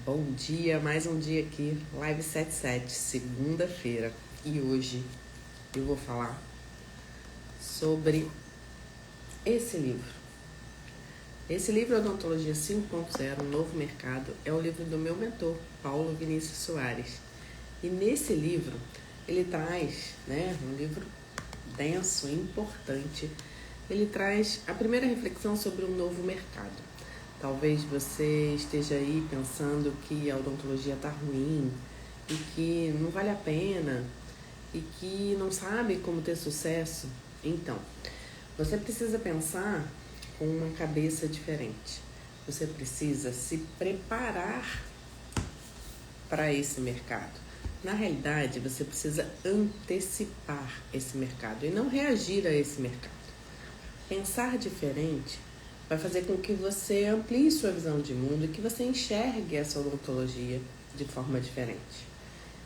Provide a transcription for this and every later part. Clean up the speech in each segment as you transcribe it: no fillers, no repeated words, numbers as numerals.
Bom dia, mais um dia aqui, Live 77, segunda-feira. E hoje eu vou falar sobre esse livro. Esse livro, Odontologia 5.0, Um Novo Mercado, é o livro do meu mentor, Paulo Vinícius Soares. E nesse livro, ele traz, um livro denso, importante. Ele traz a primeira reflexão sobre um novo mercado. Talvez você esteja aí pensando que a odontologia está ruim e que não vale a pena e que não sabe como ter sucesso. Então, você precisa pensar com uma cabeça diferente. Você precisa se preparar para esse mercado. Na realidade, você precisa antecipar esse mercado e não reagir a esse mercado. Pensar diferente vai fazer com que você amplie sua visão de mundo e que você enxergue essa odontologia de forma diferente.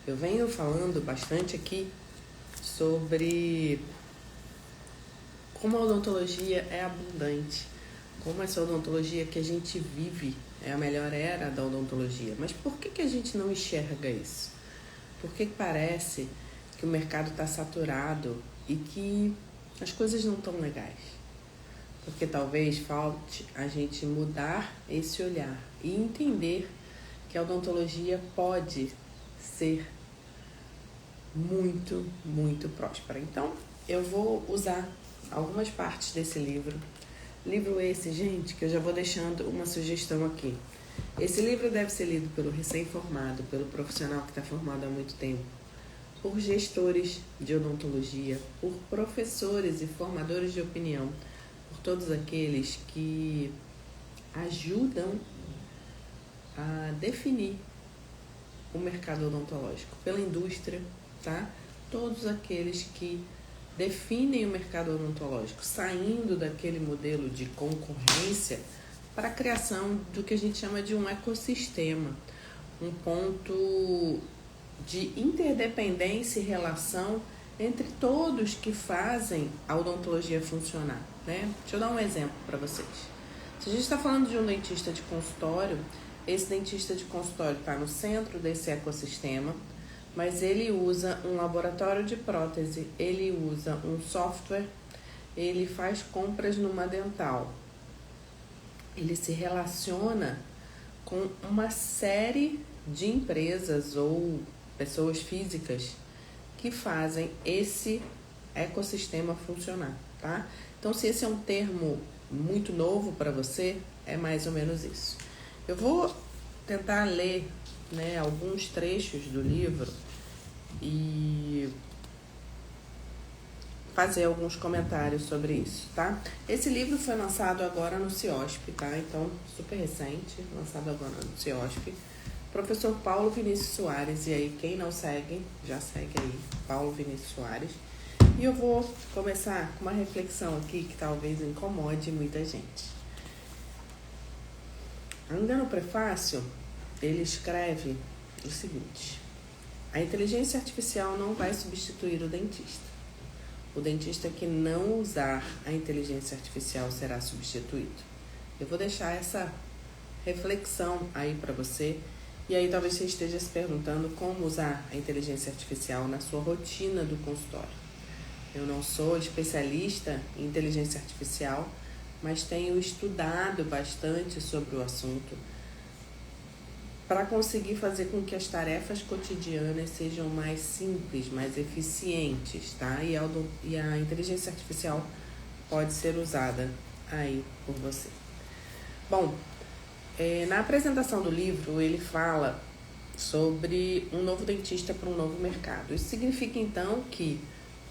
Eu venho falando bastante aqui sobre como a odontologia é abundante, como essa odontologia que a gente vive é a melhor era da odontologia. Mas por que a gente não enxerga isso? Por que parece que o mercado está saturado e que as coisas não estão legais? Porque talvez falte a gente mudar esse olhar e entender que a odontologia pode ser muito, muito próspera. Então, eu vou usar algumas partes desse livro. Livro esse, gente, que eu já vou deixando uma sugestão aqui. Esse livro deve ser lido pelo recém-formado, pelo profissional que está formado há muito tempo, por gestores de odontologia, por professores e formadores de opinião, por todos aqueles que ajudam a definir o mercado odontológico, pela indústria, tá? Todos aqueles que definem o mercado odontológico, saindo daquele modelo de concorrência para a criação do que a gente chama de um ecossistema, um ponto de interdependência e relação entre todos que fazem a odontologia funcionar, né? Deixa eu dar um exemplo para vocês. Se a gente está falando de um dentista de consultório, esse dentista de consultório está no centro desse ecossistema, mas ele usa um laboratório de prótese, ele usa um software, ele faz compras numa dental, ele se relaciona com uma série de empresas ou pessoas físicas que fazem esse ecossistema funcionar, tá? Então, se esse é um termo muito novo para você, é mais ou menos isso. Eu vou tentar ler, alguns trechos do livro e fazer alguns comentários sobre isso, tá? Esse livro foi lançado agora no CIOSP, tá? Então, super recente, lançado agora no CIOSP. Professor Paulo Vinícius Soares, e aí quem não segue, já segue aí, Paulo Vinícius Soares. E eu vou começar com uma reflexão aqui que talvez incomode muita gente. Ainda no prefácio, ele escreve o seguinte: a inteligência artificial não vai substituir o dentista. O dentista que não usar a inteligência artificial será substituído. Eu vou deixar essa reflexão aí para você. E aí talvez você esteja se perguntando como usar a inteligência artificial na sua rotina do consultório. Eu não sou especialista em inteligência artificial, mas tenho estudado bastante sobre o assunto para conseguir fazer com que as tarefas cotidianas sejam mais simples, mais eficientes, tá? E a inteligência artificial pode ser usada aí por você. Bom, na apresentação do livro, ele fala sobre um novo dentista para um novo mercado. Isso significa, então, que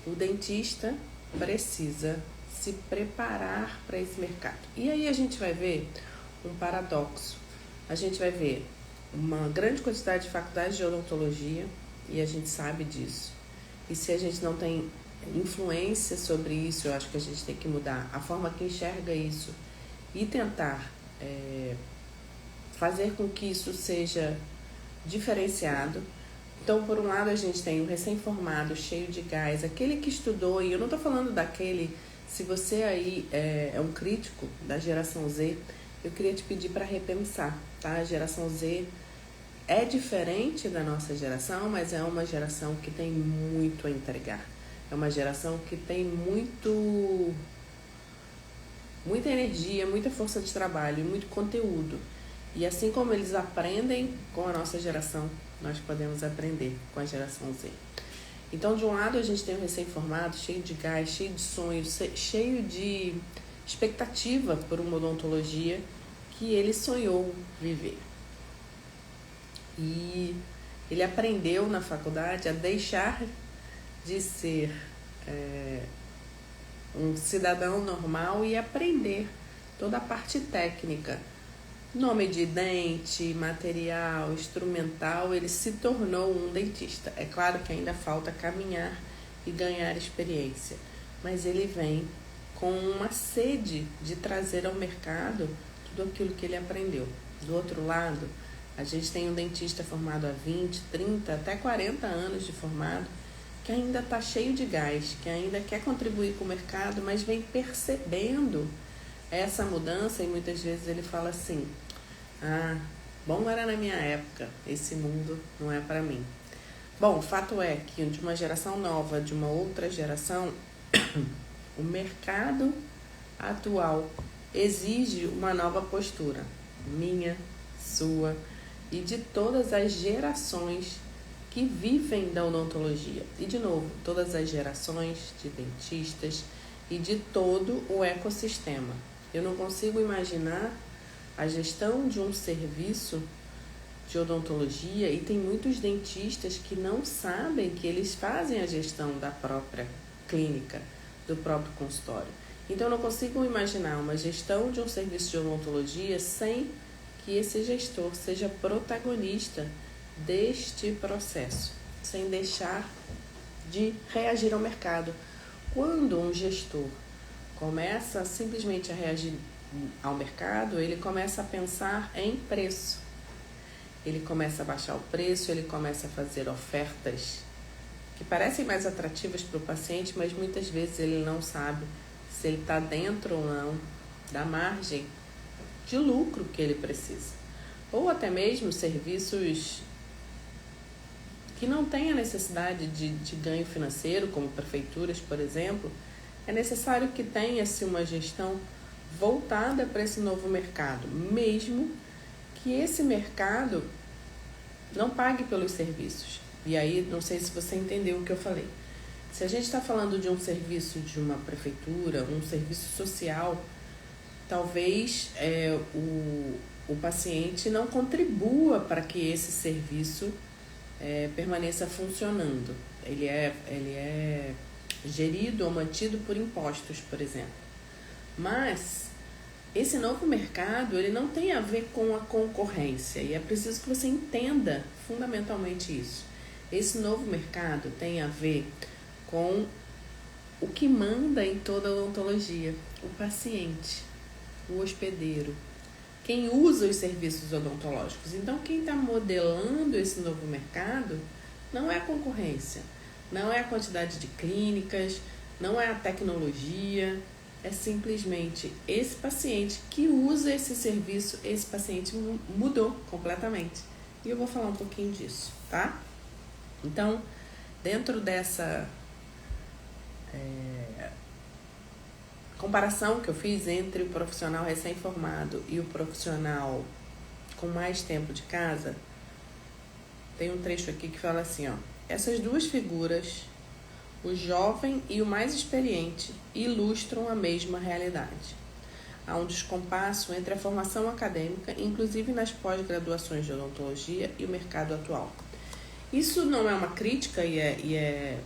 o dentista precisa se preparar para esse mercado. E aí a gente vai ver um paradoxo. A gente vai ver uma grande quantidade de faculdades de odontologia, e a gente sabe disso. E se a gente não tem influência sobre isso, eu acho que a gente tem que mudar a forma que enxerga isso e tentar fazer com que isso seja diferenciado. Então, por um lado, a gente tem o recém-formado, cheio de gás, aquele que estudou, e eu não estou falando daquele, se você aí é um crítico da geração Z, eu queria te pedir para repensar, tá? A geração Z é diferente da nossa geração, mas é uma geração que tem muito a entregar. É uma geração que tem muita energia, muita força de trabalho e muito conteúdo. E assim como eles aprendem com a nossa geração, nós podemos aprender com a geração Z. Então, de um lado, a gente tem um recém-formado cheio de gás, cheio de sonhos, cheio de expectativa por uma odontologia que ele sonhou viver. E ele aprendeu na faculdade a deixar de ser um cidadão normal e aprender toda a parte técnica. Nome de dente, material, instrumental, ele se tornou um dentista. É claro que ainda falta caminhar e ganhar experiência, mas ele vem com uma sede de trazer ao mercado tudo aquilo que ele aprendeu. Do outro lado, a gente tem um dentista formado há 20, 30, até 40 anos de formado, que ainda está cheio de gás, que ainda quer contribuir com o mercado, mas vem percebendo essa mudança e muitas vezes ele fala assim: bom era na minha época, esse mundo não é para mim. Bom, o fato é que de uma geração nova, de uma outra geração, o mercado atual exige uma nova postura, minha, sua e de todas as gerações que vivem da odontologia. E, de novo, todas as gerações de dentistas e de todo o ecossistema. Eu não consigo imaginar a gestão de um serviço de odontologia, e tem muitos dentistas que não sabem que eles fazem a gestão da própria clínica, do próprio consultório. Então, eu não consigo imaginar uma gestão de um serviço de odontologia sem que esse gestor seja protagonista deste processo, sem deixar de reagir ao mercado. Quando um gestor começa simplesmente a reagir ao mercado, ele começa a pensar em preço. Ele começa a baixar o preço, ele começa a fazer ofertas que parecem mais atrativas para o paciente, mas muitas vezes ele não sabe se ele está dentro ou não da margem de lucro que ele precisa. Ou até mesmo serviços que não têm a necessidade de ganho financeiro, como prefeituras, por exemplo, é necessário que tenha-se uma gestão voltada para esse novo mercado, mesmo que esse mercado não pague pelos serviços. E aí, não sei se você entendeu o que eu falei. Se a gente está falando de um serviço de uma prefeitura, um serviço social, talvez o paciente não contribua para que esse serviço permaneça funcionando. Ele é gerido ou mantido por impostos, por exemplo. Mas esse novo mercado, ele não tem a ver com a concorrência, e é preciso que você entenda fundamentalmente isso. Esse novo mercado tem a ver com o que manda em toda a odontologia: o paciente, o hospedeiro, quem usa os serviços odontológicos. Então, quem está modelando esse novo mercado não é a concorrência, não é a quantidade de clínicas, não é a tecnologia, é simplesmente esse paciente que usa esse serviço. Esse paciente mudou completamente. E eu vou falar um pouquinho disso, tá? Então, dentro dessa comparação que eu fiz entre o profissional recém-formado e o profissional com mais tempo de casa, tem um trecho aqui que fala assim, ó: essas duas figuras, o jovem e o mais experiente, ilustram a mesma realidade. Há um descompasso entre a formação acadêmica, inclusive nas pós-graduações de odontologia, e o mercado atual. Isso não é uma crítica e é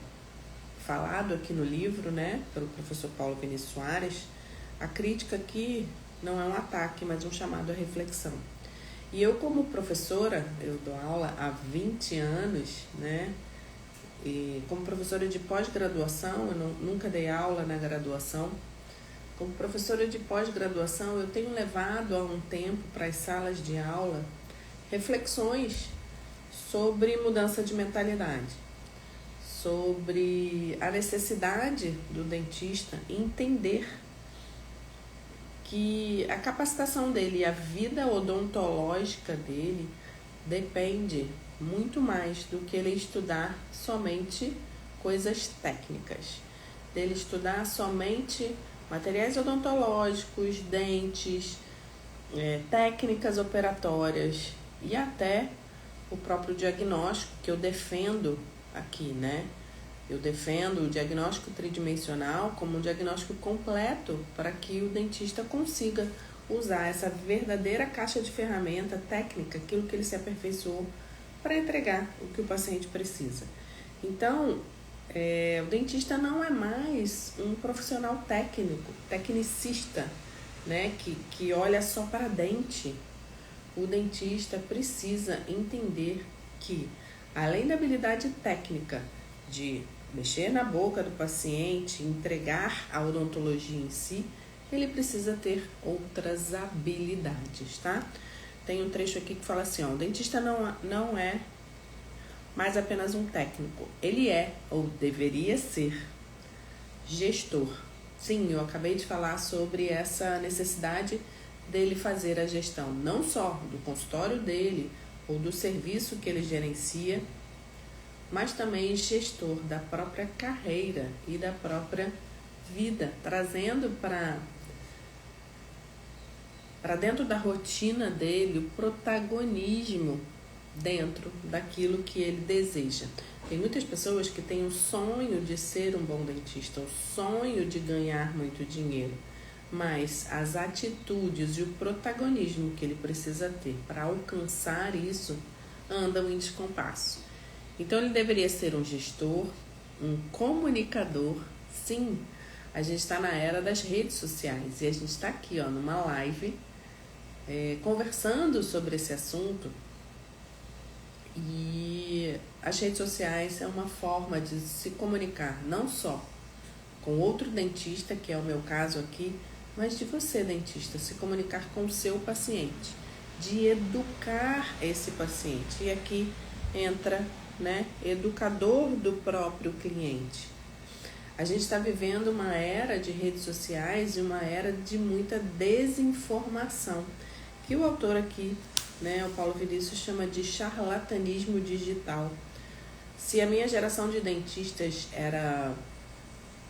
falado aqui no livro, né, pelo professor Paulo Vinícius Soares. A crítica aqui não é um ataque, mas um chamado à reflexão. E eu, como professora, eu dou aula há 20 anos, né? E como professora de pós-graduação, eu nunca dei aula na graduação. Como professora de pós-graduação, eu tenho levado há um tempo para as salas de aula reflexões sobre mudança de mentalidade, sobre a necessidade do dentista entender que a capacitação dele e a vida odontológica dele depende muito mais do que ele estudar somente coisas técnicas, dele estudar somente materiais odontológicos, dentes, técnicas operatórias e até o próprio diagnóstico que eu defendo aqui, né? Eu defendo o diagnóstico tridimensional como um diagnóstico completo para que o dentista consiga usar essa verdadeira caixa de ferramenta técnica, aquilo que ele se aperfeiçoou, para entregar o que o paciente precisa. Então, o dentista não é mais um profissional técnico, tecnicista, né, que olha só para dente. O dentista precisa entender que, além da habilidade técnica de mexer na boca do paciente, entregar a odontologia em si, ele precisa ter outras habilidades, tá? Tem um trecho aqui que fala assim, ó, o dentista não é mais apenas um técnico, ele é, ou deveria ser, gestor. Sim, eu acabei de falar sobre essa necessidade dele fazer a gestão, não só do consultório dele, ou do serviço que ele gerencia, mas também gestor da própria carreira e da própria vida, trazendo para dentro da rotina dele o protagonismo dentro daquilo que ele deseja. Tem muitas pessoas que têm o sonho de ser um bom dentista, o sonho de ganhar muito dinheiro, mas as atitudes e o protagonismo que ele precisa ter para alcançar isso andam em descompasso. Então ele deveria ser um gestor, um comunicador. Sim, a gente está na era das redes sociais e a gente está aqui numa live conversando sobre esse assunto. E as redes sociais é uma forma de se comunicar não só com outro dentista, que é o meu caso aqui, mas de você, dentista, se comunicar com o seu paciente, de educar esse paciente. E aqui entra, né, educador do próprio cliente. A gente está vivendo uma era de redes sociais e uma era de muita desinformação, que o autor aqui, né, o Paulo Vinícius, chama de charlatanismo digital. Se a minha geração de dentistas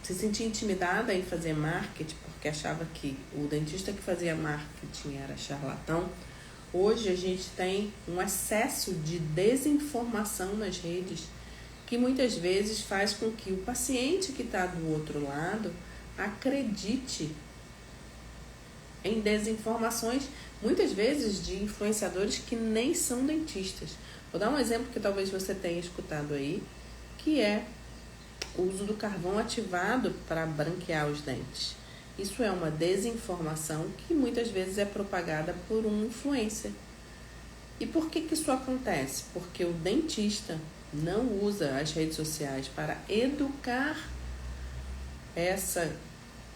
se sentia intimidada em fazer marketing, porque achava que o dentista que fazia marketing era charlatão, hoje a gente tem um excesso de desinformação nas redes, que muitas vezes faz com que o paciente que está do outro lado acredite em desinformações, muitas vezes de influenciadores que nem são dentistas. Vou dar um exemplo que talvez você tenha escutado aí, que é o uso do carvão ativado para branquear os dentes. Isso é uma desinformação que muitas vezes é propagada por um influencer. E por que isso acontece? Porque o dentista não usa as redes sociais para educar essa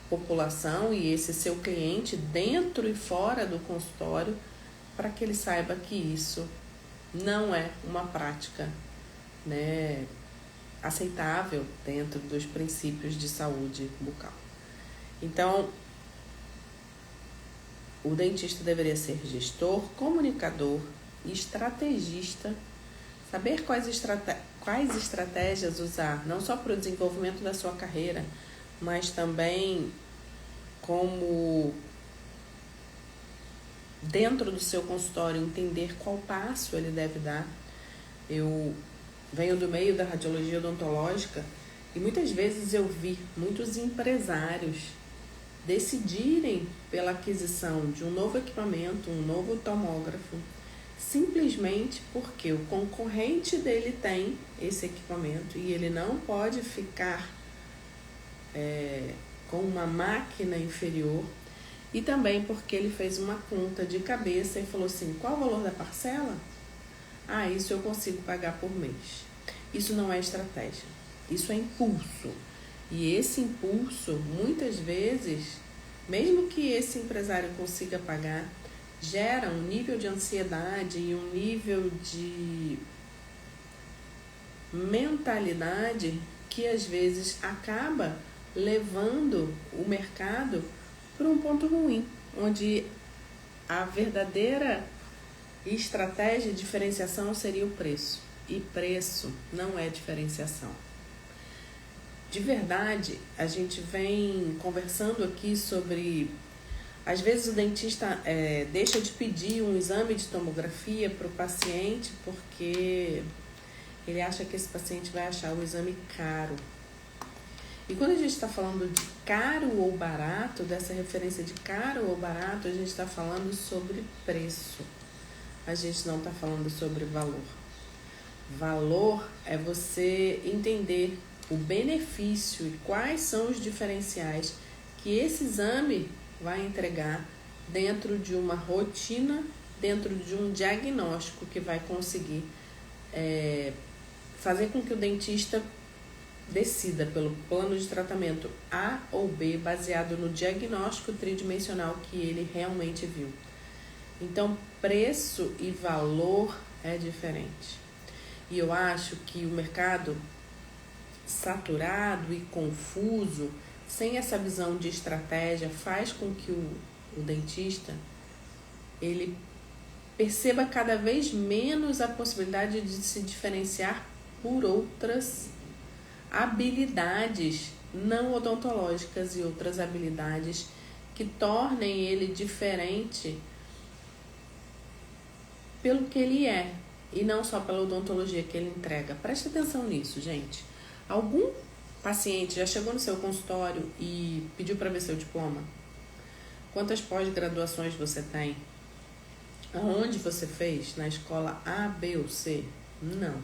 população e esse seu cliente dentro e fora do consultório, para que ele saiba que isso não é uma prática, né, aceitável dentro dos princípios de saúde bucal. Então, o dentista deveria ser gestor, comunicador e estrategista, saber quais estratégias usar, não só para o desenvolvimento da sua carreira, mas também como dentro do seu consultório entender qual passo ele deve dar. Eu venho do meio da radiologia odontológica e muitas vezes eu vi muitos empresários decidirem pela aquisição de um novo equipamento, um novo tomógrafo, simplesmente porque o concorrente dele tem esse equipamento e ele não pode ficar com uma máquina inferior, e também porque ele fez uma conta de cabeça e falou assim, qual o valor da parcela? Isso eu consigo pagar por mês. Isso não é estratégia, isso é impulso. E esse impulso, muitas vezes, mesmo que esse empresário consiga pagar, gera um nível de ansiedade e um nível de mentalidade que às vezes acaba levando o mercado para um ponto ruim. onde a verdadeira estratégia de diferenciação seria o preço. E preço não é diferenciação. De verdade, a gente vem conversando aqui sobre... Às vezes o dentista deixa de pedir um exame de tomografia para o paciente porque ele acha que esse paciente vai achar o exame caro. E quando a gente está falando de caro ou barato, dessa referência de caro ou barato, a gente está falando sobre preço. A gente não está falando sobre valor. Valor é você entender o benefício e quais são os diferenciais que esse exame vai entregar dentro de uma rotina, dentro de um diagnóstico que vai conseguir fazer com que o dentista decida pelo plano de tratamento A ou B, baseado no diagnóstico tridimensional que ele realmente viu. Então, preço e valor é diferente. E eu acho que o mercado saturado e confuso, sem essa visão de estratégia, faz com que o dentista ele perceba cada vez menos a possibilidade de se diferenciar por outras habilidades não odontológicas e outras habilidades que tornem ele diferente pelo que ele é e não só pela odontologia que ele entrega. Preste atenção nisso, gente. Algum paciente já chegou no seu consultório e pediu para ver seu diploma? Quantas pós-graduações você tem? Aonde você fez? Na escola A, B ou C? Não.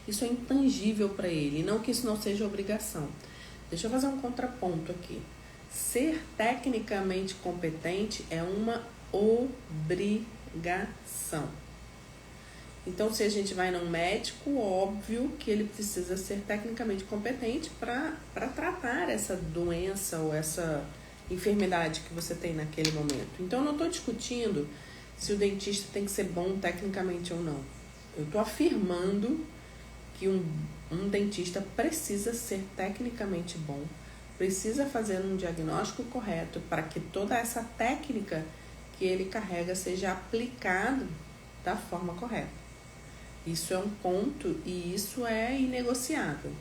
Isso é intangível para ele. Não que isso não seja obrigação. Deixa eu fazer um contraponto aqui. Ser tecnicamente competente é uma obrigação. Então, se a gente vai num médico, óbvio que ele precisa ser tecnicamente competente para tratar essa doença ou essa enfermidade que você tem naquele momento. Então, eu não estou discutindo se o dentista tem que ser bom tecnicamente ou não. Eu estou afirmando que um dentista precisa ser tecnicamente bom, precisa fazer um diagnóstico correto para que toda essa técnica que ele carrega seja aplicada da forma correta. Isso é um ponto e isso é inegociável.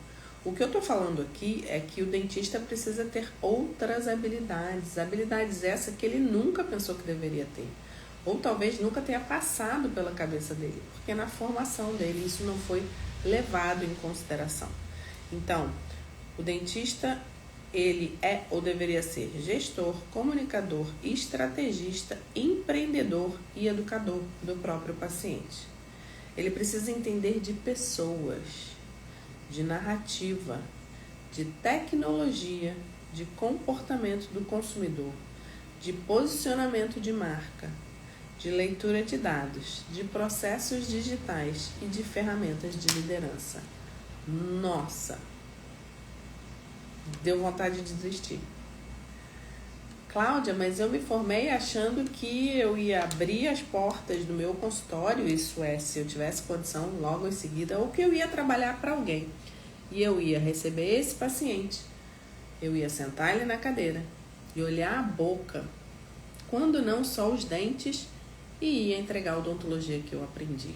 O que eu estou falando aqui é que o dentista precisa ter outras habilidades, habilidades essas que ele nunca pensou que deveria ter, ou talvez nunca tenha passado pela cabeça dele, porque na formação dele isso não foi levado em consideração. Então, o dentista, ele é ou deveria ser gestor, comunicador, estrategista, empreendedor e educador do próprio paciente. Ele precisa entender de pessoas, de narrativa, de tecnologia, de comportamento do consumidor, de posicionamento de marca, de leitura de dados, de processos digitais e de ferramentas de liderança. Nossa! Deu vontade de desistir. Cláudia, mas eu me formei achando que eu ia abrir as portas do meu consultório, isso é, se eu tivesse condição logo em seguida, ou que eu ia trabalhar para alguém. E eu ia receber esse paciente, eu ia sentar ele na cadeira e olhar a boca, quando não só os dentes, e ia entregar a odontologia que eu aprendi.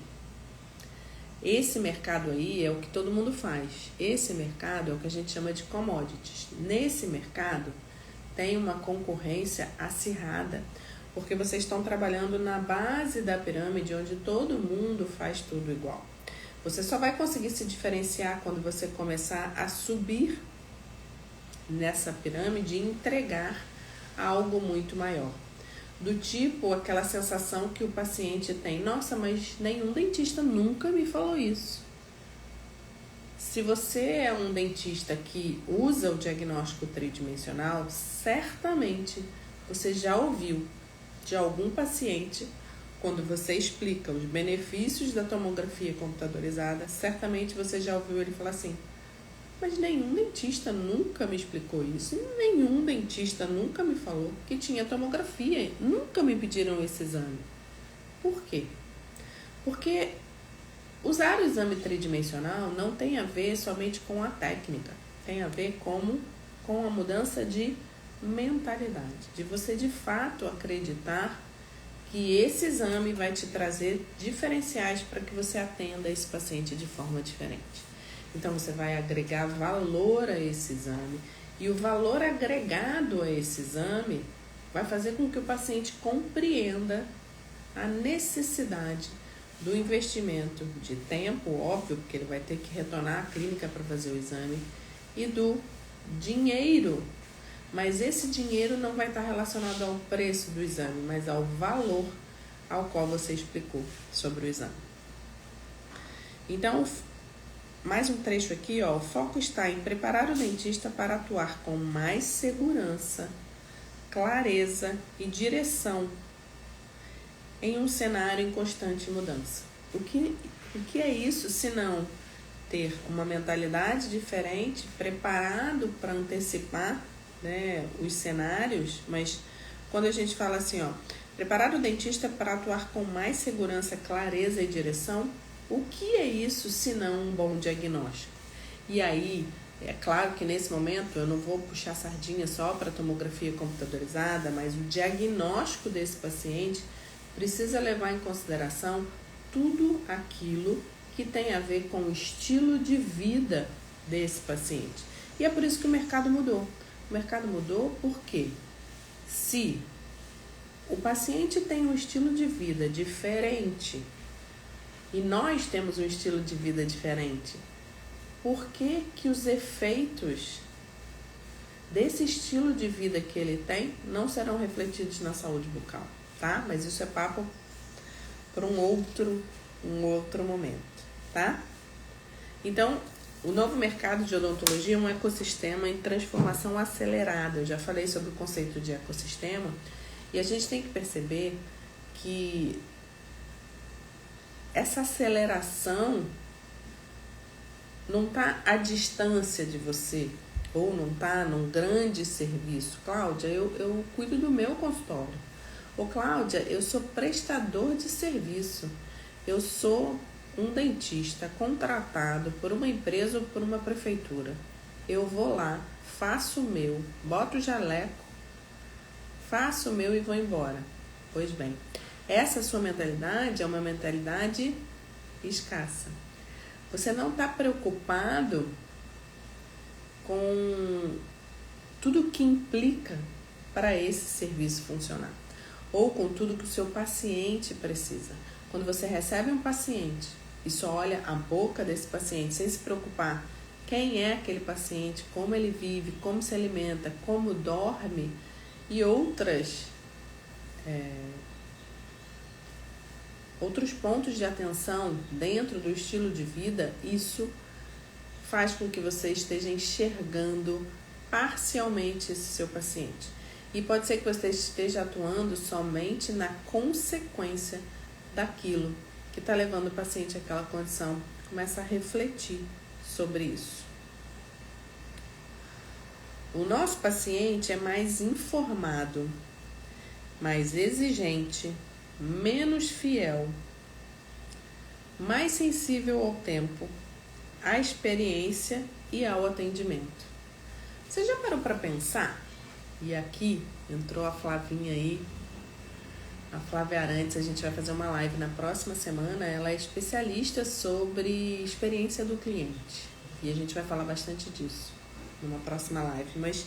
Esse mercado aí é o que todo mundo faz. Esse mercado é o que a gente chama de commodities. Nesse mercado tem uma concorrência acirrada, porque vocês estão trabalhando na base da pirâmide, onde todo mundo faz tudo igual. Você só vai conseguir se diferenciar quando você começar a subir nessa pirâmide e entregar algo muito maior. Do tipo aquela sensação que o paciente tem: nossa, mas nenhum dentista nunca me falou isso. Se você é um dentista que usa o diagnóstico tridimensional, certamente você já ouviu de algum paciente, quando você explica os benefícios da tomografia computadorizada, certamente você já ouviu ele falar assim: mas nenhum dentista nunca me explicou isso, nenhum dentista nunca me falou que tinha tomografia, nunca me pediram esse exame. Por quê? Porque usar o exame tridimensional não tem a ver somente com a técnica, tem a ver com a mudança de mentalidade, de você de fato acreditar que esse exame vai te trazer diferenciais para que você atenda esse paciente de forma diferente. Então você vai agregar valor a esse exame e o valor agregado a esse exame vai fazer com que o paciente compreenda a necessidade do investimento de tempo, óbvio, porque ele vai ter que retornar à clínica para fazer o exame, e do dinheiro. Mas esse dinheiro não vai estar relacionado ao preço do exame, mas ao valor ao qual você explicou sobre o exame. Então, mais um trecho aqui, ó. O foco está em preparar o dentista para atuar com mais segurança, clareza e direção em um cenário em constante mudança. O que é isso se não ter uma mentalidade diferente, preparado para antecipar, né, os cenários? Mas quando a gente fala assim, ó, preparar o dentista para atuar com mais segurança, clareza e direção, o que é isso se não um bom diagnóstico? E aí, é claro que nesse momento eu não vou puxar sardinha só para tomografia computadorizada, mas o diagnóstico desse paciente precisa levar em consideração tudo aquilo que tem a ver com o estilo de vida desse paciente. E é por isso que o mercado mudou. O mercado mudou porque se o paciente tem um estilo de vida diferente e nós temos um estilo de vida diferente, por que que os efeitos desse estilo de vida que ele tem não serão refletidos na saúde bucal? Tá? Mas isso é papo para um outro momento, tá? Então, o novo mercado de odontologia é um ecossistema em transformação acelerada. Eu já falei sobre o conceito de ecossistema e a gente tem que perceber que essa aceleração não está à distância de você ou não está num grande serviço. Cláudia, eu cuido do meu consultório. Ô Cláudia, eu sou prestador de serviço, eu sou um dentista contratado por uma empresa ou por uma prefeitura. Eu vou lá, faço o meu, boto o jaleco, faço o meu e vou embora. Pois bem, essa sua mentalidade é uma mentalidade escassa. Você não está preocupado com tudo que implica para esse serviço funcionar, ou com tudo que o seu paciente precisa. Quando você recebe um paciente e só olha a boca desse paciente, sem se preocupar quem é aquele paciente, como ele vive, como se alimenta, como dorme e outros pontos de atenção dentro do estilo de vida, isso faz com que você esteja enxergando parcialmente esse seu paciente. E pode ser que você esteja atuando somente na consequência daquilo que está levando o paciente àquela condição. Começa a refletir sobre isso. O nosso paciente é mais informado, mais exigente, menos fiel, mais sensível ao tempo, à experiência e ao atendimento. Você já parou para pensar? E aqui entrou a Flavinha aí, a Flávia Arantes. A gente vai fazer uma live na próxima semana. Ela é especialista sobre experiência do cliente e a gente vai falar bastante disso numa próxima live. Mas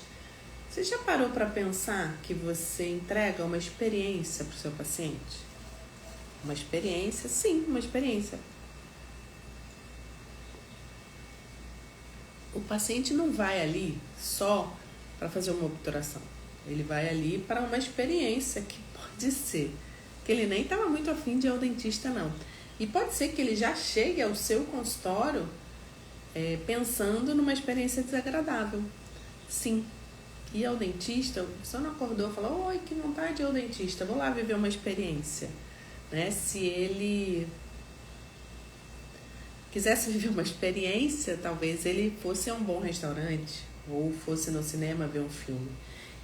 você já parou para pensar que você entrega uma experiência para o seu paciente? Uma experiência, sim, uma experiência. O paciente não vai ali só para fazer uma obturação. Ele vai ali para uma experiência que pode ser que ele nem estava muito afim de ir ao dentista, não. E pode ser que ele já chegue ao seu consultório pensando numa experiência desagradável. Sim. Ir ao dentista, a pessoa não acordou e falou: oi, que vontade de ir ao dentista, vou lá viver uma experiência. Né? Se ele quisesse viver uma experiência, talvez ele fosse a um bom restaurante ou fosse no cinema ver um filme.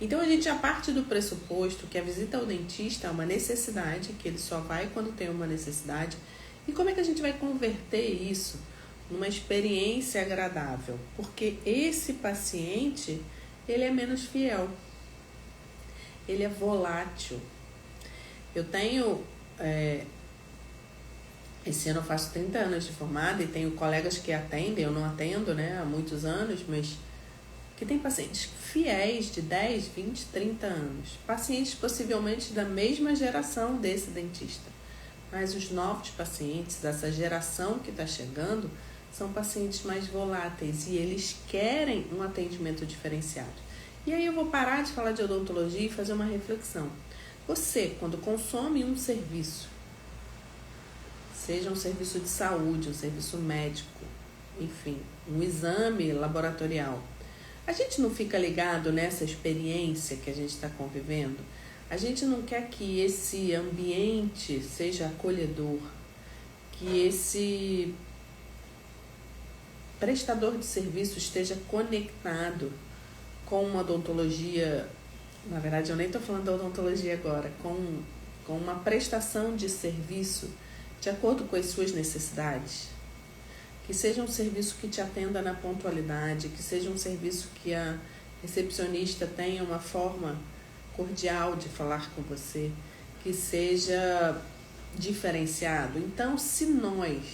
Então a gente já parte do pressuposto que a visita ao dentista é uma necessidade, que ele só vai quando tem uma necessidade. E como é que a gente vai converter isso numa experiência agradável? Porque esse paciente, ele é menos fiel. ele é volátil. Eu tenho... esse ano eu faço 30 anos de formada e tenho colegas que atendem, eu não atendo, né, há muitos anos, mas que tem pacientes fiéis de 10, 20, 30 anos. Pacientes possivelmente da mesma geração desse dentista. Mas os novos pacientes, dessa geração que está chegando, são pacientes mais voláteis e eles querem um atendimento diferenciado. E aí eu vou parar de falar de odontologia e fazer uma reflexão. Você, quando consome um serviço, seja um serviço de saúde, um serviço médico, enfim, um exame laboratorial, a gente não fica ligado nessa experiência que a gente está convivendo? A gente não quer que esse ambiente seja acolhedor, que esse prestador de serviço esteja conectado com uma odontologia, na verdade eu nem estou falando da odontologia agora, com uma prestação de serviço de acordo com as suas necessidades. Que seja um serviço que te atenda na pontualidade, que seja um serviço que a recepcionista tenha uma forma cordial de falar com você, que seja diferenciado. Então, se nós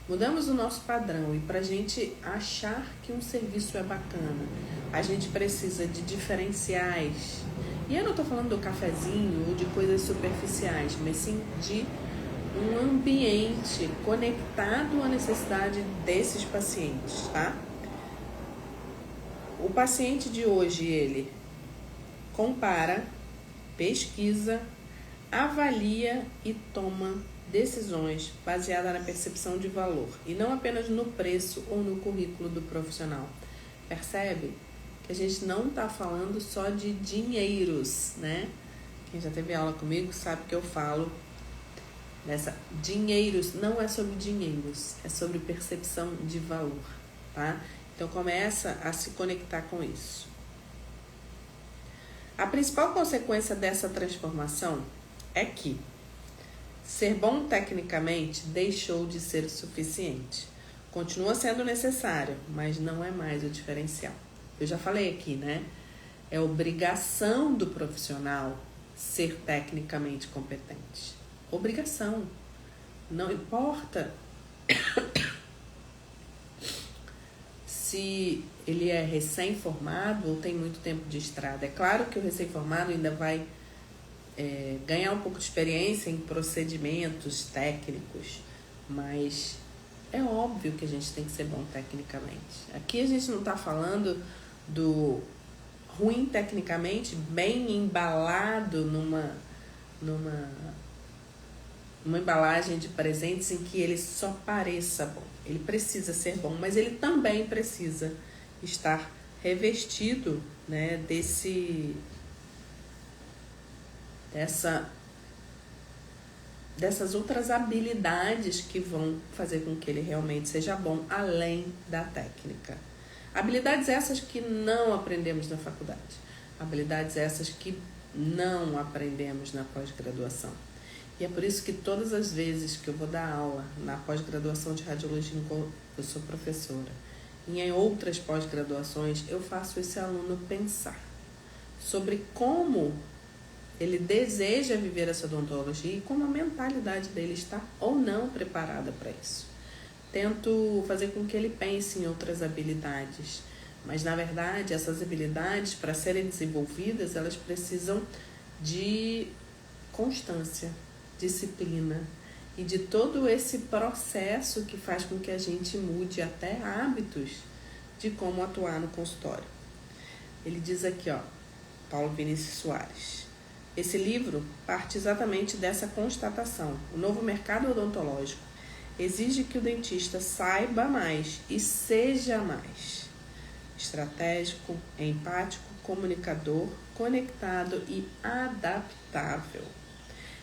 mudamos o nosso padrão e para a gente achar que um serviço é bacana, a gente precisa de diferenciais. E eu não estou falando do cafezinho ou de coisas superficiais, mas sim de um ambiente conectado à necessidade desses pacientes, tá? O paciente de hoje, ele compara, pesquisa, avalia e toma decisões baseadas na percepção de valor e não apenas no preço ou no currículo do profissional. Percebe que a gente não está falando só de dinheiros, né? Quem já teve aula comigo sabe que eu falo dinheiros, não é sobre dinheiros, é sobre percepção de valor, tá? Então começa a se conectar com isso. A principal consequência dessa transformação é que ser bom tecnicamente deixou de ser suficiente. Continua sendo necessário, mas não é mais o diferencial. Eu já falei aqui, né? É obrigação do profissional ser tecnicamente competente. Obrigação. Não importa se ele é recém-formado ou tem muito tempo de estrada. É claro que o recém-formado ainda vai ganhar um pouco de experiência em procedimentos técnicos, mas é óbvio que a gente tem que ser bom tecnicamente. Aqui a gente não está falando do ruim tecnicamente, bem embalado numa embalagem de presentes em que ele só pareça bom. Ele precisa ser bom, mas ele também precisa estar revestido, né, dessas outras habilidades que vão fazer com que ele realmente seja bom, além da técnica. Habilidades essas que não aprendemos na faculdade. Habilidades essas que não aprendemos na pós-graduação. E é por isso que todas as vezes que eu vou dar aula na pós-graduação de radiologia, eu sou professora, e em outras pós-graduações, eu faço esse aluno pensar sobre como ele deseja viver essa odontologia e como a mentalidade dele está ou não preparada para isso. Tento fazer com que ele pense em outras habilidades, mas na verdade essas habilidades, para serem desenvolvidas, elas precisam de constância, disciplina e de todo esse processo que faz com que a gente mude até hábitos de como atuar no consultório. Ele diz aqui, Paulo Vinícius Soares, esse livro parte exatamente dessa constatação. O novo mercado odontológico exige que o dentista saiba mais e seja mais estratégico, empático, comunicador, conectado e adaptável.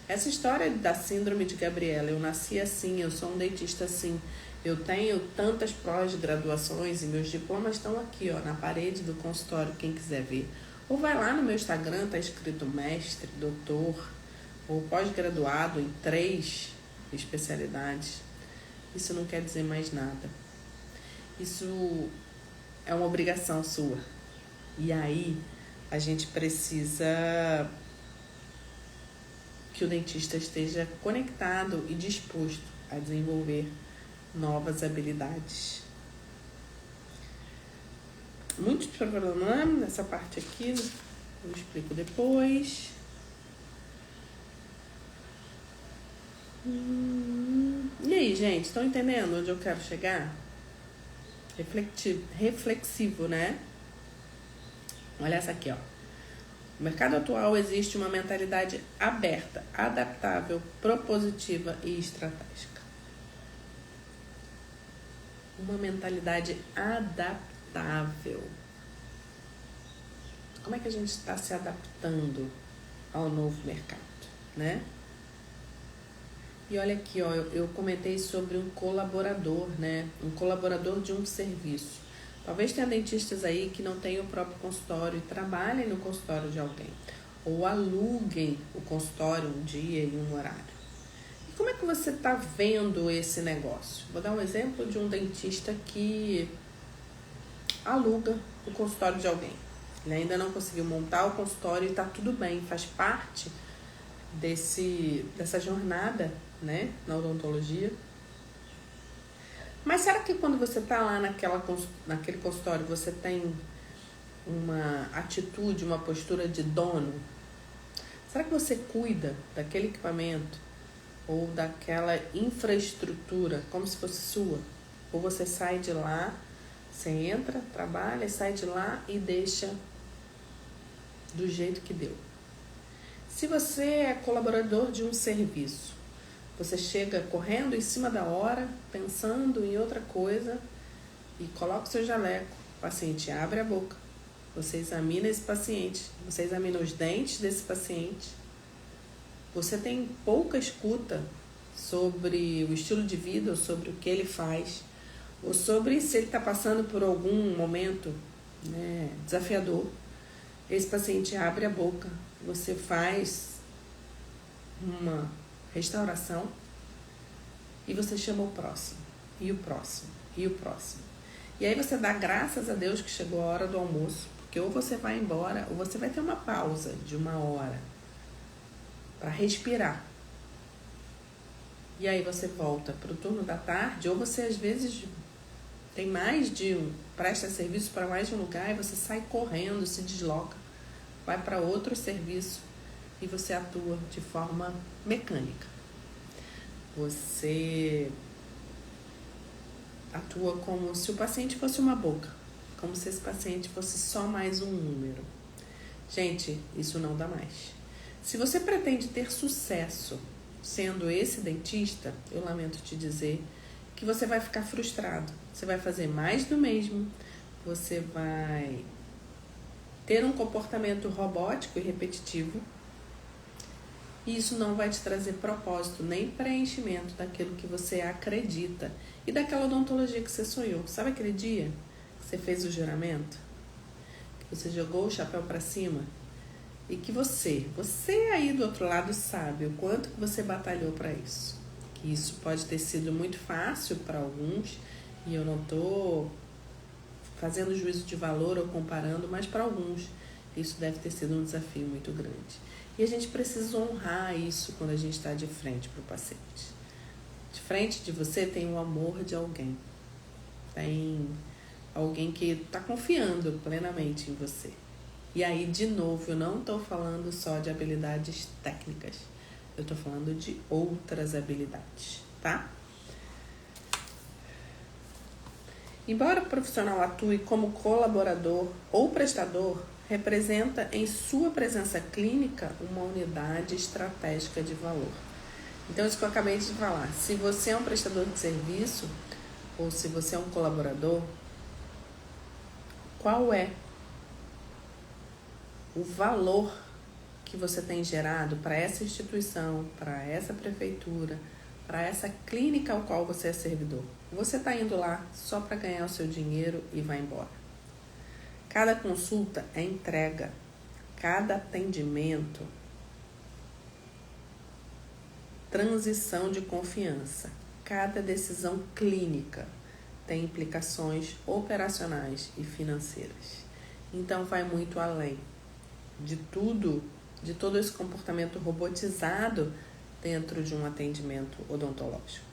Essa história da síndrome de Gabriela, eu nasci assim, eu sou um dentista assim, eu tenho tantas pós-graduações e meus diplomas estão aqui, na parede do consultório, quem quiser ver. Ou vai lá no meu Instagram, tá escrito mestre, doutor, ou pós-graduado em 3 especialidades. Isso não quer dizer mais nada. Isso é uma obrigação sua. E aí, a gente precisa que o dentista esteja conectado e disposto a desenvolver novas habilidades. Muitos problemas nessa parte aqui, eu explico depois. E aí, gente, estão entendendo onde eu quero chegar? Reflexivo, né? Olha essa aqui, ó. No mercado atual existe uma mentalidade aberta, adaptável, propositiva e estratégica. Uma mentalidade adaptável. Como é que a gente está se adaptando ao novo mercado, né? E olha aqui, ó, eu comentei sobre um colaborador, né? Um colaborador de um serviço. Talvez tenha dentistas aí que não tenham o próprio consultório e trabalhem no consultório de alguém. Ou aluguem o consultório um dia e um horário. E como é que você está vendo esse negócio? Vou dar um exemplo de um dentista que aluga o consultório de alguém. Ele ainda não conseguiu montar o consultório e está tudo bem, faz parte dessa jornada, né, na odontologia. Mas será que quando você está lá naquele consultório, você tem uma atitude, uma postura de dono? Será que você cuida daquele equipamento ou daquela infraestrutura como se fosse sua? Ou você sai de lá, você entra, trabalha, sai de lá e deixa do jeito que deu? Se você é colaborador de um serviço, você chega correndo em cima da hora, pensando em outra coisa e coloca o seu jaleco. O paciente abre a boca. Você examina esse paciente. Você examina os dentes desse paciente. Você tem pouca escuta sobre o estilo de vida, ou sobre o que ele faz, ou sobre se ele está passando por algum momento, né, desafiador. Esse paciente abre a boca. Você faz uma restauração e você chama o próximo, e o próximo, e o próximo. E aí você dá graças a Deus que chegou a hora do almoço, porque ou você vai embora ou você vai ter uma pausa de 1 hora para respirar. E aí você volta para o turno da tarde, ou você às vezes tem mais de presta serviço para mais de um lugar e você sai correndo, se desloca, vai para outro serviço e você atua de forma mecânica. Você atua como se o paciente fosse uma boca, como se esse paciente fosse só mais um número. Gente, isso não dá mais. Se você pretende ter sucesso sendo esse dentista, eu lamento te dizer que você vai ficar frustrado. Você vai fazer mais do mesmo, você vai ter um comportamento robótico e repetitivo, e isso não vai te trazer propósito, nem preenchimento daquilo que você acredita e daquela odontologia que você sonhou. Sabe aquele dia que você fez o juramento? Que você jogou o chapéu para cima? E que você aí do outro lado sabe o quanto que você batalhou para isso. Que isso pode ter sido muito fácil para alguns, e eu não estou fazendo juízo de valor ou comparando, mas para alguns isso deve ter sido um desafio muito grande. E a gente precisa honrar isso quando a gente está de frente para o paciente. De frente de você tem o amor de alguém. Tem alguém que está confiando plenamente em você. E aí, de novo, eu não estou falando só de habilidades técnicas. Eu estou falando de outras habilidades, tá? Embora o profissional atue como colaborador ou prestador, representa em sua presença clínica uma unidade estratégica de valor. Então, isso que eu acabei de falar. Se você é um prestador de serviço ou se você é um colaborador, qual é o valor que você tem gerado para essa instituição, para essa prefeitura, para essa clínica ao qual você é servidor? Você está indo lá só para ganhar o seu dinheiro e vai embora. Cada consulta é entrega, cada atendimento, transição de confiança, cada decisão clínica tem implicações operacionais e financeiras. Então vai muito além. de todo esse comportamento robotizado dentro de um atendimento odontológico.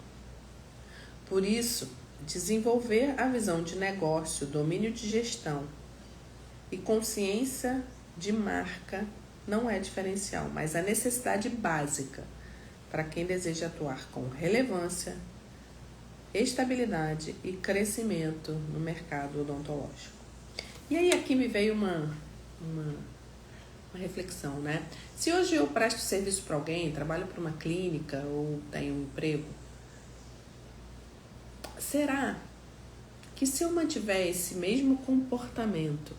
Por isso, desenvolver a visão de negócio, domínio de gestão e consciência de marca não é diferencial, mas a necessidade básica para quem deseja atuar com relevância, estabilidade e crescimento no mercado odontológico. E aí aqui me veio uma reflexão, né? Se hoje eu presto serviço para alguém, trabalho para uma clínica ou tenho um emprego, será que se eu mantiver esse mesmo comportamento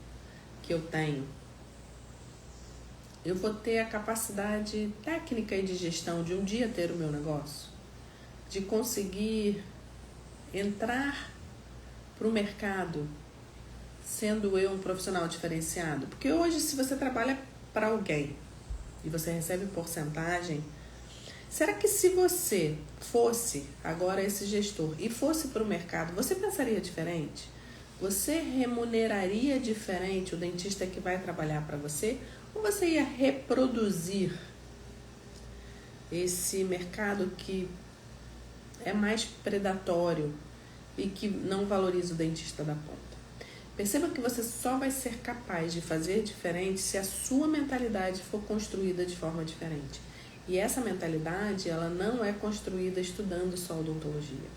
que eu tenho, eu vou ter a capacidade técnica e de gestão de um dia ter o meu negócio? De conseguir entrar para o mercado sendo eu um profissional diferenciado? Porque hoje, se você trabalha para alguém e você recebe porcentagem, será que se você fosse agora esse gestor e fosse para o mercado, você pensaria diferente? Você remuneraria diferente o dentista que vai trabalhar para você? Ou você ia reproduzir esse mercado que é mais predatório e que não valoriza o dentista da ponta? Perceba que você só vai ser capaz de fazer diferente se a sua mentalidade for construída de forma diferente. E essa mentalidade, ela não é construída estudando só odontologia.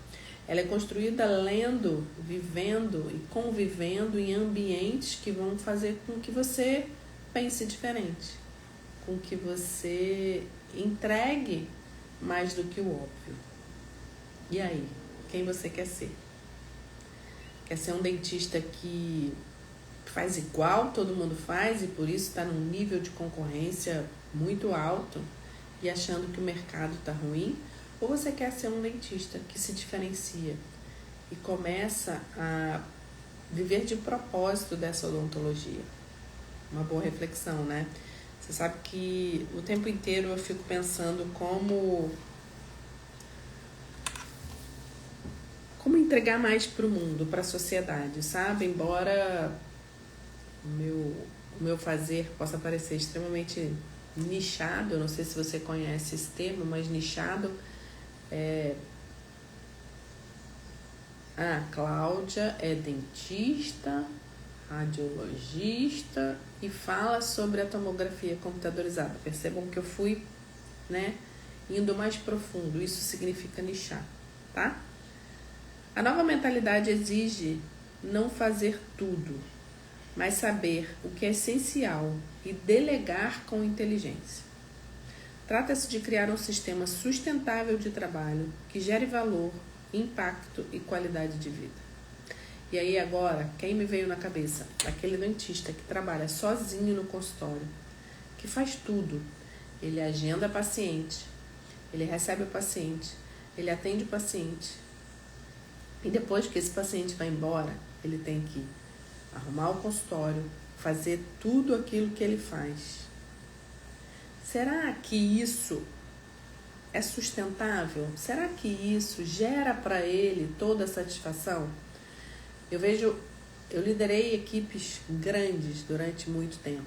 Ela é construída lendo, vivendo e convivendo em ambientes que vão fazer com que você pense diferente, com que você entregue mais do que o óbvio. E aí, quem você quer ser? Quer ser um dentista que faz igual todo mundo faz e por isso está num nível de concorrência muito alto e achando que o mercado está ruim? Ou você quer ser um dentista que se diferencia e começa a viver de propósito dessa odontologia? Uma boa reflexão, né? Você sabe que o tempo inteiro eu fico pensando como entregar mais para o mundo, para a sociedade, sabe? Embora o meu fazer possa parecer extremamente nichado, eu não sei se você conhece esse termo, mas nichado a Cláudia é dentista, radiologista e fala sobre a tomografia computadorizada. Percebam que eu fui, indo mais profundo. Isso significa nichar, tá? A nova mentalidade exige não fazer tudo, mas saber o que é essencial e delegar com inteligência. Trata-se de criar um sistema sustentável de trabalho que gere valor, impacto e qualidade de vida. E aí agora, quem me veio na cabeça? Aquele dentista que trabalha sozinho no consultório, que faz tudo. Ele agenda paciente, ele recebe o paciente, ele atende o paciente. E depois que esse paciente vai embora, ele tem que arrumar o consultório, fazer tudo aquilo que ele faz. Será que isso é sustentável? Será que isso gera para ele toda a satisfação? Eu liderei equipes grandes durante muito tempo.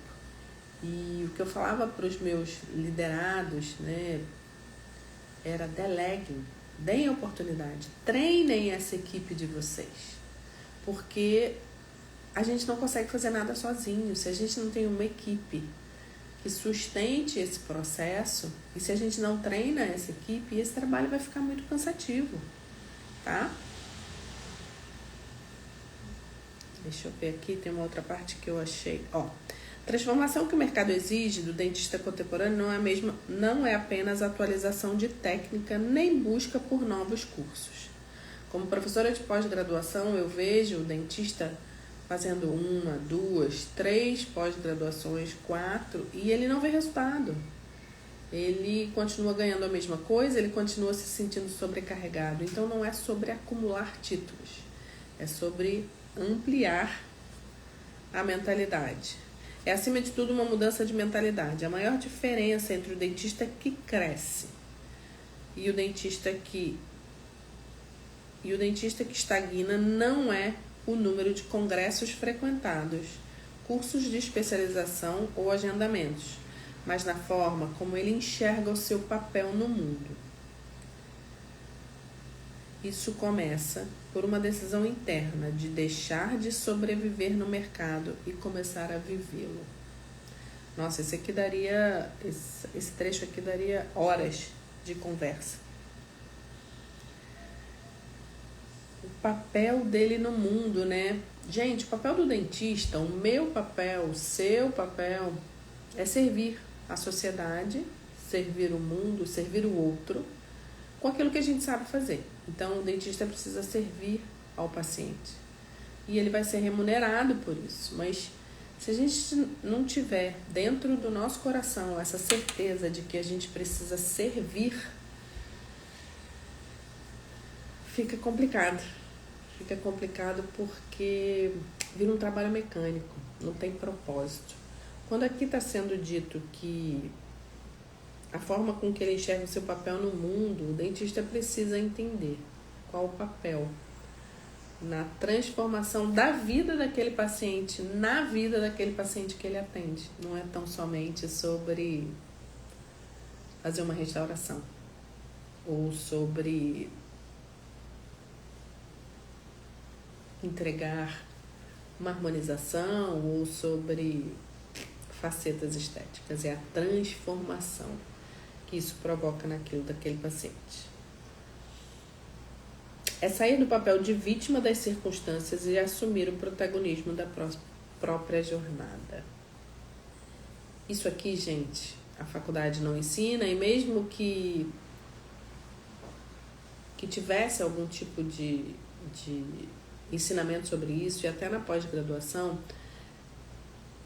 E o que eu falava para os meus liderados, era deleguem, deem oportunidade, treinem essa equipe de vocês. Porque a gente não consegue fazer nada sozinho. Se a gente não tem uma equipe que sustente esse processo, e se a gente não treina essa equipe, esse trabalho vai ficar muito cansativo, tá? Deixa eu ver aqui, tem uma outra parte que eu achei. Transformação que o mercado exige do dentista contemporâneo não é apenas atualização de técnica, nem busca por novos cursos. Como professora de pós-graduação, eu vejo o dentista fazendo 1, 2, 3 pós-graduações, 4, e ele não vê resultado. Ele continua ganhando a mesma coisa, ele continua se sentindo sobrecarregado. Então não é sobre acumular títulos, é sobre ampliar a mentalidade. É, acima de tudo, uma mudança de mentalidade. A maior diferença entre o dentista que cresce e o dentista que estagna não é o número de congressos frequentados, cursos de especialização ou agendamentos, mas na forma como ele enxerga o seu papel no mundo. Isso começa por uma decisão interna de deixar de sobreviver no mercado e começar a vivê-lo. Nossa, esse trecho aqui daria horas de conversa. O papel dele no mundo, né? Gente, o papel do dentista, o meu papel, o seu papel, é servir a sociedade, servir o mundo, servir o outro, com aquilo que a gente sabe fazer. Então, o dentista precisa servir ao paciente. E ele vai ser remunerado por isso. Mas se a gente não tiver dentro do nosso coração essa certeza de que a gente precisa servir, fica complicado. Fica complicado porque vira um trabalho mecânico, não tem propósito. Quando aqui está sendo dito que a forma com que ele enxerga o seu papel no mundo, o dentista precisa entender qual o papel na transformação da vida daquele paciente, na vida daquele paciente que ele atende. Não é tão somente sobre fazer uma restauração ou sobre entregar uma harmonização ou sobre facetas estéticas. É a transformação que isso provoca naquilo daquele paciente. É sair do papel de vítima das circunstâncias e assumir o protagonismo da própria jornada. Isso aqui, gente, a faculdade não ensina, e mesmo que tivesse algum tipo de ensinamento sobre isso, e até na pós-graduação,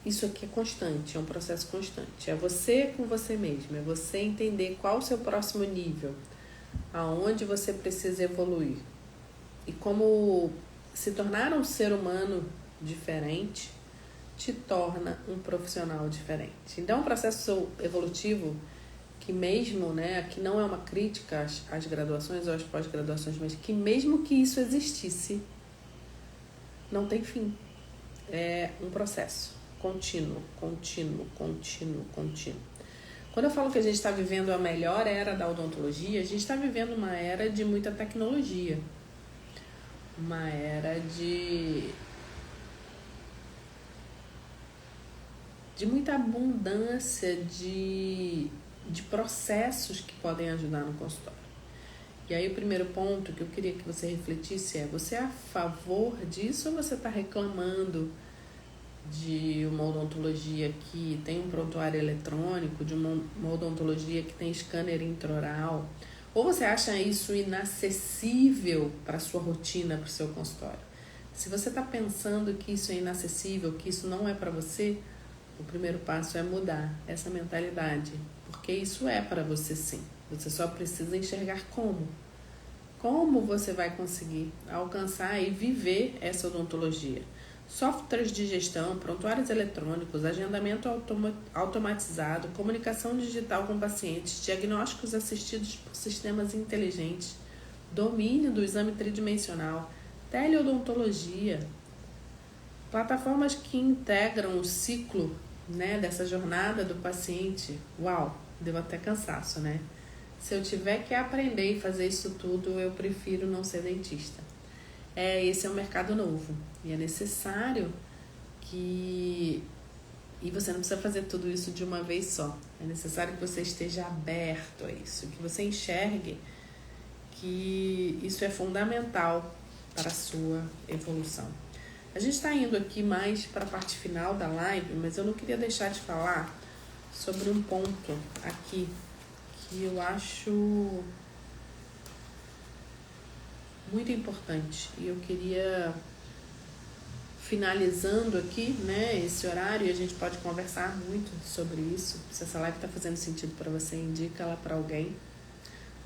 isso aqui é constante, é um processo constante. É você com você mesmo, é você entender qual o seu próximo nível, aonde você precisa evoluir. E como se tornar um ser humano diferente te torna um profissional diferente. Então é um processo evolutivo que mesmo, né, que não é uma crítica às graduações ou às pós-graduações, mas que mesmo que isso existisse, não tem fim. É um processo contínuo. Quando eu falo que a gente está vivendo a melhor era da odontologia, a gente está vivendo uma era de muita tecnologia. Uma era de muita abundância de processos que podem ajudar no consultório. E aí o primeiro ponto que eu queria que você refletisse é: você é a favor disso ou você está reclamando de uma odontologia que tem um prontuário eletrônico, de uma odontologia que tem scanner intraoral? Ou você acha isso inacessível para a sua rotina, para o seu consultório? Se você está pensando que isso é inacessível, que isso não é para você, o primeiro passo é mudar essa mentalidade. Porque isso é para você sim. Você só precisa enxergar como. Como você vai conseguir alcançar e viver essa odontologia. Softwares de gestão, prontuários eletrônicos, agendamento automatizado, comunicação digital com pacientes, diagnósticos assistidos por sistemas inteligentes, domínio do exame tridimensional, teleodontologia, plataformas que integram o ciclo, né, dessa jornada do paciente. Uau, deu até cansaço, né? Se eu tiver que aprender e fazer isso tudo, eu prefiro não ser dentista. Esse é um mercado novo e é necessário que... E você não precisa fazer tudo isso de uma vez só. É necessário que você esteja aberto a isso, que você enxergue que isso é fundamental para a sua evolução. A gente está indo aqui mais para a parte final da live, mas eu não queria deixar de falar sobre um ponto aqui que eu acho muito importante. E eu queria, finalizando aqui, né, esse horário, e a gente pode conversar muito sobre isso. Se essa live está fazendo sentido para você, indica ela para alguém.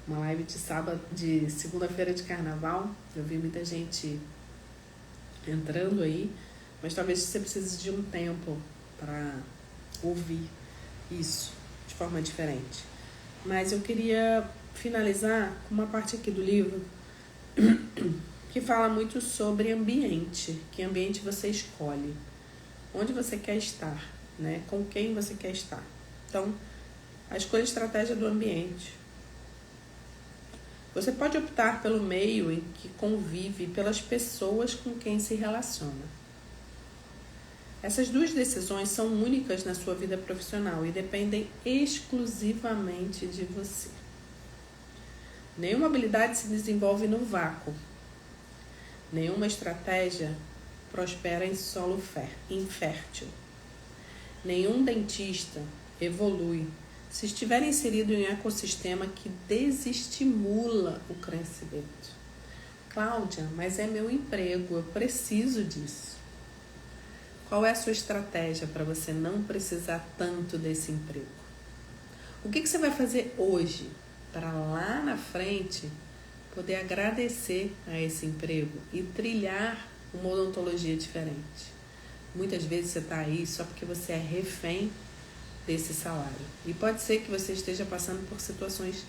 Uma live de segunda-feira de carnaval. Eu vi muita gente entrando aí, mas talvez você precise de um tempo para ouvir isso de forma diferente. Mas eu queria finalizar com uma parte aqui do livro que fala muito sobre ambiente, que ambiente você escolhe. onde você quer estar, né? Com quem você quer estar. Então, a escolha de estratégia do ambiente. Você pode optar pelo meio em que convive, pelas pessoas com quem se relaciona. Essas duas decisões são únicas na sua vida profissional e dependem exclusivamente de você. Nenhuma habilidade se desenvolve no vácuo. Nenhuma estratégia prospera em solo infértil. Nenhum dentista evolui se estiver inserido em um ecossistema que desestimula o crescimento. Cláudia, mas é meu emprego, eu preciso disso. Qual é a sua estratégia para você não precisar tanto desse emprego? O que você vai fazer hoje para lá na frente poder agradecer a esse emprego e trilhar uma odontologia diferente? Muitas vezes você está aí só porque você é refém desse salário. E pode ser que você esteja passando por situações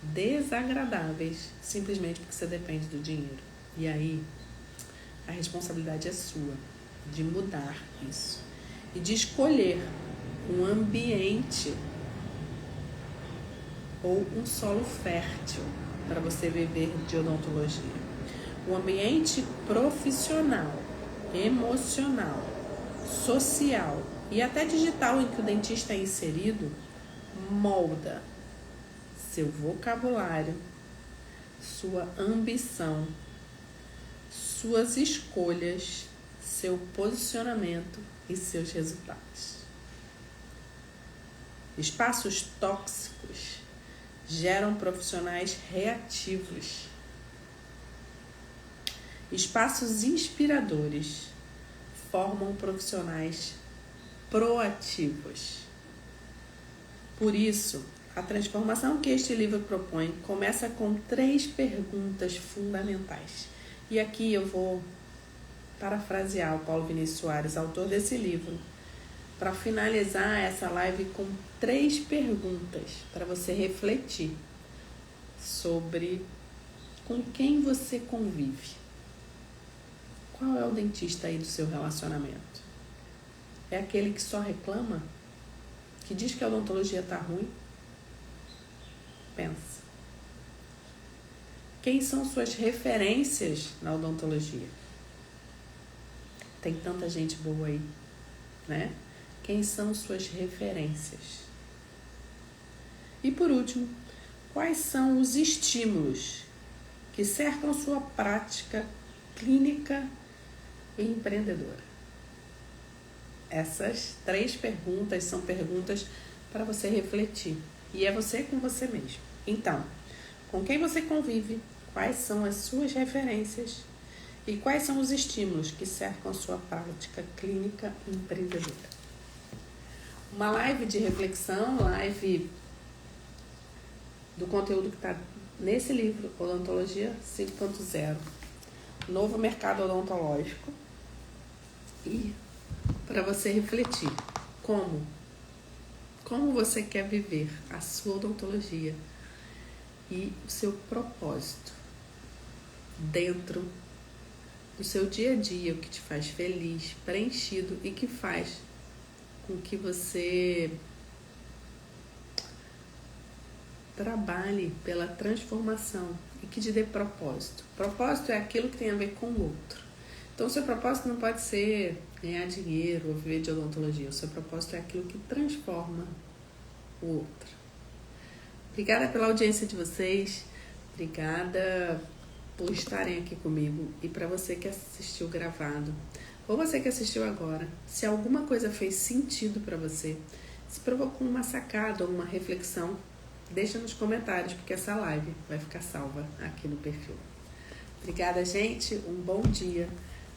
desagradáveis simplesmente porque você depende do dinheiro. E aí, a responsabilidade é sua de mudar isso e de escolher um ambiente ou um solo fértil para você viver de odontologia. O ambiente profissional, emocional, social e até digital em que o dentista é inserido molda seu vocabulário, sua ambição, suas escolhas, seu posicionamento e seus resultados. Espaços tóxicos geram profissionais reativos. Espaços inspiradores formam profissionais proativos. Por isso, a transformação que este livro propõe começa com 3 perguntas fundamentais. E aqui eu vou parafrasear o Paulo Vinícius Soares, autor desse livro, para finalizar essa live com 3 perguntas para você refletir sobre com quem você convive. Qual é o dentista aí do seu relacionamento? É aquele que só reclama? Que diz que a odontologia está ruim? Pensa. Quem são suas referências na odontologia? Tem tanta gente boa aí, né? Quem são suas referências? E por último, quais são os estímulos que cercam sua prática clínica e empreendedora? Essas 3 perguntas são perguntas para você refletir. E é você com você mesmo. Então, com quem você convive? Quais são as suas referências? E quais são os estímulos que cercam a sua prática clínica e empreendedora? Uma live de reflexão, live do conteúdo que está nesse livro, Odontologia 5.0, Novo Mercado Odontológico. E para você refletir como você quer viver a sua odontologia e o seu propósito dentro do seu dia a dia, o que te faz feliz, preenchido e que faz com que você trabalhe pela transformação e que te dê propósito. Propósito é aquilo que tem a ver com o outro. Então, o seu propósito não pode ser ganhar dinheiro ou viver de odontologia. O seu propósito é aquilo que transforma o outro. Obrigada pela audiência de vocês. Obrigada por estarem aqui comigo. E para você que assistiu gravado, ou você que assistiu agora, se alguma coisa fez sentido para você, se provocou uma sacada ou uma reflexão, deixa nos comentários, porque essa live vai ficar salva aqui no perfil. Obrigada, gente. Um bom dia.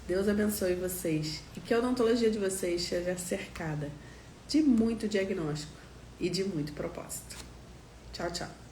Deus abençoe vocês e que a odontologia de vocês seja cercada de muito diagnóstico e de muito propósito. Tchau, tchau.